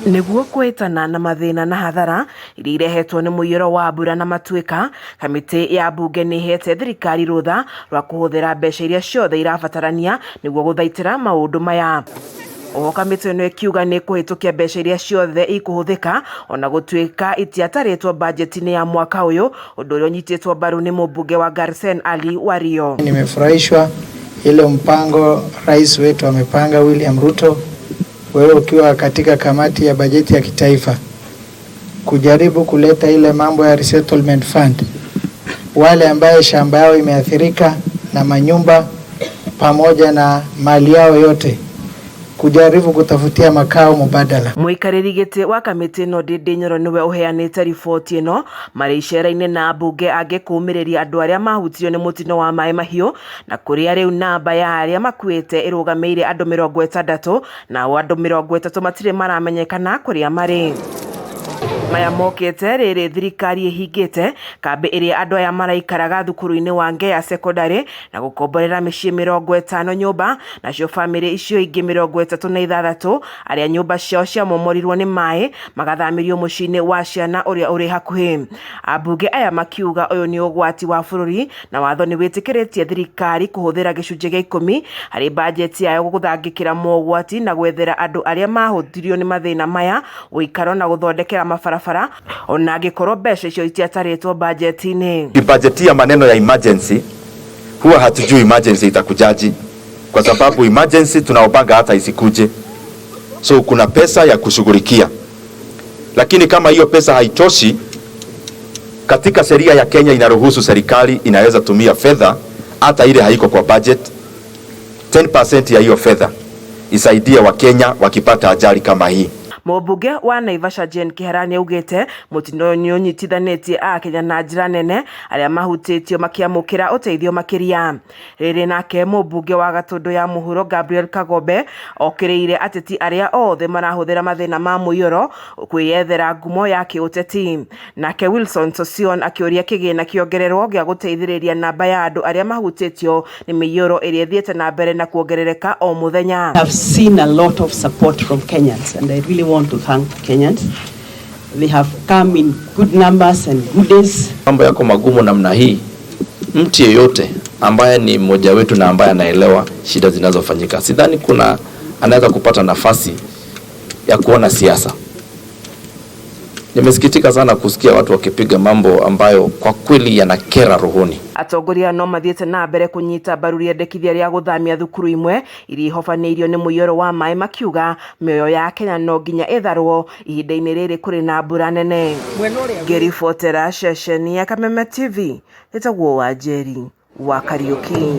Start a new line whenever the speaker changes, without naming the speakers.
Niguo kwetana na mathina na hathara iria irehetwo ni muiyuro wa mbura na matuika, kamiti ya bunge ni ihete thirikari rutha rwa kuhuthira mbeca iria ciothe irabatarania niguo guthaitira maundu maya. Oho kamiti no ikiuga ni kuhitukia mbeca iria ciothe ikuhuthika ona gutuika itiataritwo bajeti-ini ya mwaka uyu, undu uria unyititwo mbaru ni mubunge wa Garsen Ali Wario.
Nimefurahishwa ile mpango rais wetu amepanga William Ruto, wewe ukiwa katika kamati ya bajeti ya kitaifa, kujaribu kuleta ile mambo ya resettlement fund, wale ambaye shamba yao imeathirika na manyumba pamoja na mali yao yote, kujaribu kutafutia makao mubadala.
Muikariri giti wa kamiti no Ndindi Nyoro niwe uheanite riboti ino mari icera-ini na bunge angikuumiriria andu aria mahutirio ni mutino wa mai mahiu, na kuria riu namba ya aria makuite irugameire andu 60 na andu 30 matire maramenyekana kuria mari. Maya mokete riri thirikari ihingite kambi iria andu aya maraikaraga thukuru-ini wa Ngea Secondary na gukomborera micii 50 nyumba, nacio family icio ingi 36 aria nyumba ciao cia momorirwo ni mai magathamirio mucii-ini wa ciana uria uri hakuhi. Abunge aya makiuga uyu ni ugwati wa bururi na watho ni witikiritie thirikari kuhuthira gicunji gia 10 hari bajeti yayo guthangikira mogwati na gwethera andu aria mahutirio ni mathina maya uikaro na guthondekera mabarabara ona angikorwo mbeca icio itiataritwo bajeti-ini.
Bajeti ya maneno ya emergency huwa hatujui emergency itakujaji, kwa sababu emergency tunaopanga hata isikuje, so kuna pesa ya kushughulikia, lakini kama hiyo pesa haitoshi, katika sheria ya Kenya inaruhusu serikali inaweza tumia fedha hata ile haiko kwa budget, 10% ya hiyo fedha isaidie wa Kenya wakipata ajali kama hii.
Mubunge wa Naivasha Jane Kiharani augite mutino ni unyitithanitie Akenya na njira nene aria mahutitio makiamukira uteithio makiria. Riri nake mubunge wa Gatundu ya Muhuro Gabriel Kagombe okiriire ateti aria othe marahuthira mathina ma muiyuro kwiyethera ngumo ya kiuteti. Nake Wilson Sosion akiuria kigina kiongererwo gia guteithiriria namba ya andu aria mahutitio ni miyuro iria thiete na mbere na kuongerereka o muthenya.
I've seen a lot of support from Kenyans and I really want to thank Kenyans. They have come in good numbers and good days.
Mambo yako magumu namna hii, mtu yeyote ambaye ni mmoja wetu na ambaye anaelewa shida zinazofanyika, sidhani kuna anaweza kupata nafasi ya kuona siasa. Nimesikitika sana kusikia watu wakipiga mambo ambayo kwa kweli yanakera rohoni.
Atongoria no mathiete na mbere kunyita mbaru riendekithia ria guthamia thukuru imwe iri hofaneirio ni muiyuro wa mai makiuga mioyo ya Kenya no nginya itharwo ihinda-ini riri kuri na mbura nene. Ngiribotera ceceni ya Kameme TV, etagwo Wanjeri wa Kariuki.